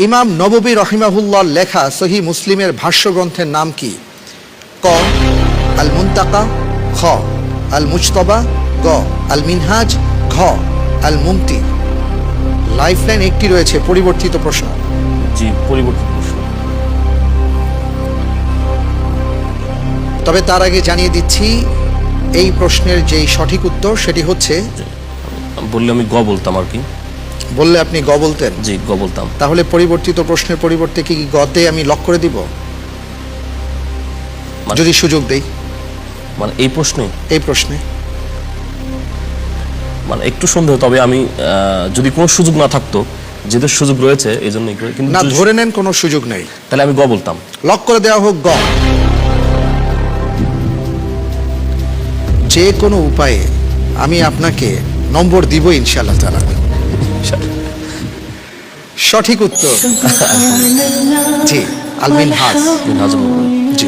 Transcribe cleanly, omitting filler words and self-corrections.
ইমাম নববী রহিমাহুল্লাহর লেখা সহিহ মুসলিমের ভাষ্যগ্রন্থের নাম কি? ক আল মুনতাকা, খ আল মুজতবা, গ আল মিনহাজ, ঘ আল মুমতি। লাইফলাইন একটি রয়েছে, পরিবর্তিত প্রশ্ন। জি, পরিবর্তিত প্রশ্ন। তবে তার আগে জানিয়ে দিচ্ছি এই প্রশ্নের যেই সঠিক উত্তর সেটি হচ্ছে, বললে আমি গ বলতাম আর কি। বললে আপনি গ বলতেন? জি, গ বলতাম। তাহলে পরিবর্তিত প্রশ্নের পরিবর্তে কি গতে আমি লক করে দিব যদি সুযোগ দেই? মানে এই প্রশ্নে মানে একটু সন্দেহ, তবে আমি যদি কোনো সুযোগ না থাকতো, যেহেতু সুযোগ রয়েছে এই জন্য। কিন্তু না, ধরে নেন কোনো সুযোগ নেই, তাহলে আমি গ বলতাম। লক করে দেওয়া হোক গ। যে কোনো উপায়ে আমি আপনাকে নম্বর দিব ইনশাআল্লাহ তাআলা। সঠিক উত্তর জি আল মিনহাজ। মিনহাজ। জি।